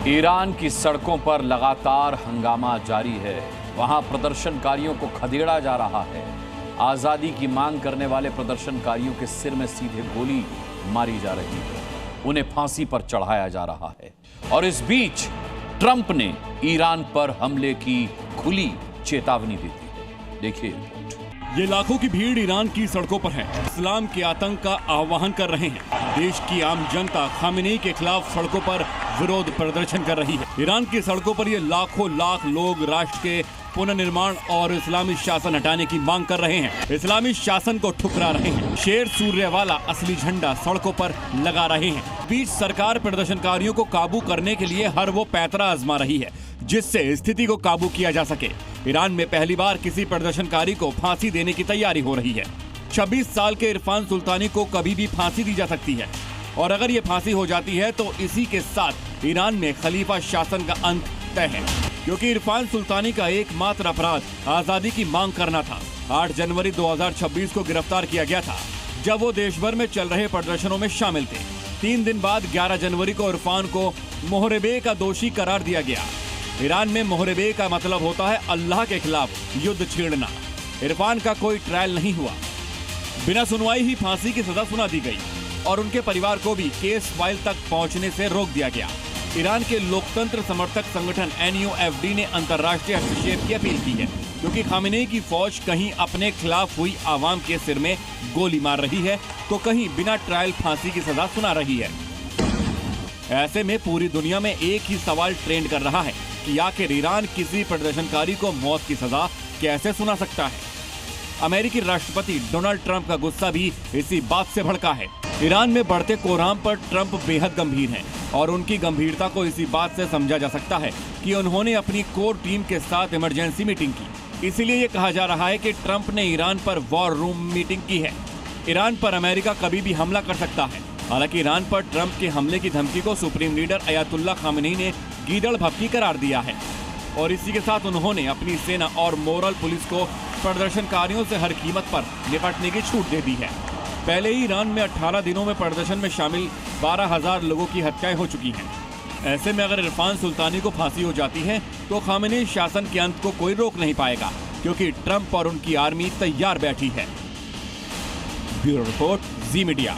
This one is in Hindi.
ईरान की सड़कों पर लगातार हंगामा जारी है। वहां प्रदर्शनकारियों को खदेड़ा जा रहा है। आजादी की मांग करने वाले प्रदर्शनकारियों के सिर में सीधे गोली मारी जा रही है। उन्हें फांसी पर चढ़ाया जा रहा है। और इस बीच ट्रंप ने ईरान पर हमले की खुली चेतावनी दी थी। देखिए रिपोर्ट। ये लाखों की भीड़ ईरान की सड़कों पर है। इस्लाम के आतंक का आह्वान कर रहे हैं। देश की आम जनता खामेनेई के खिलाफ सड़कों पर विरोध प्रदर्शन कर रही है। ईरान की सड़कों पर ये लाखों लाख लोग राष्ट्र के पुनर्निर्माण और इस्लामी शासन हटाने की मांग कर रहे हैं। इस्लामी शासन को ठुकरा रहे हैं। शेर सूर्य वाला असली झंडा सड़कों पर लगा रहे हैं। बीच सरकार प्रदर्शनकारियों को काबू करने के लिए हर वो पैतरा आजमा रही है जिससे स्थिति को काबू किया जा सके। ईरान में पहली बार किसी प्रदर्शनकारी को फांसी देने की तैयारी हो रही है। 26 साल के इरफान सुल्तानी को कभी भी फांसी दी जा सकती है और अगर ये फांसी हो जाती है तो इसी के साथ ईरान में खलीफा शासन का अंत तय है, क्योंकि इरफान सुल्तानी का एकमात्र अपराध आजादी की मांग करना था। 8 जनवरी 2026 को गिरफ्तार किया गया था जब वो देश भर में चल रहे प्रदर्शनों में शामिल थे। 3 दिन बाद 11 जनवरी को इरफान को मोहरबे का दोषी करार दिया गया। ईरान में मोहरबे का मतलब होता है अल्लाह के खिलाफ युद्ध छेड़ना। इरफान का कोई ट्रायल नहीं हुआ। बिना सुनवाई ही फांसी की सजा सुना दी गई और उनके परिवार को भी केस फाइल तक पहुंचने से रोक दिया गया। ईरान के लोकतंत्र समर्थक संगठन NUFD ने अंतर्राष्ट्रीय हस्तक्षेप की अपील की है, क्योंकि खामेनेई की फौज कहीं अपने खिलाफ हुई आवाम के सिर में गोली मार रही है तो कहीं बिना ट्रायल फांसी की सजा सुना रही है। ऐसे में पूरी दुनिया में एक ही सवाल ट्रेंड कर रहा है कि आखिर ईरान किसी प्रदर्शनकारी को मौत की सजा कैसे सुना सकता है। अमेरिकी राष्ट्रपति डोनाल्ड ट्रंप का गुस्सा भी इसी बात से भड़का है। ईरान में बढ़ते कोहराम पर ट्रंप बेहद गंभीर हैं और उनकी गंभीरता को इसी बात से समझा जा सकता है कि उन्होंने अपनी कोर टीम के साथ इमरजेंसी मीटिंग की। इसीलिए ये कहा जा रहा है कि ट्रंप ने ईरान पर वॉर रूम मीटिंग की है। ईरान पर अमेरिका कभी भी हमला कर सकता है। हालांकि ईरान पर ट्रंप के हमले की धमकी को सुप्रीम लीडर अयातुल्ला खामेनेई ने गीदड़ भभकी करार दिया है और इसी के साथ उन्होंने अपनी सेना और मोरल पुलिस को प्रदर्शनकारियों से हर कीमत पर निपटने की छूट दे दी है। पहले ही ईरान में 18 दिनों में प्रदर्शन में शामिल 12,000 लोगों की हत्याएं हो चुकी हैं। ऐसे में अगर इरफान सुल्तानी को फांसी हो जाती है तो खामेनेई शासन के अंत को कोई रोक नहीं पाएगा, क्योंकि ट्रंप और उनकी आर्मी तैयार बैठी है। ब्यूरो रिपोर्ट, जी मीडिया।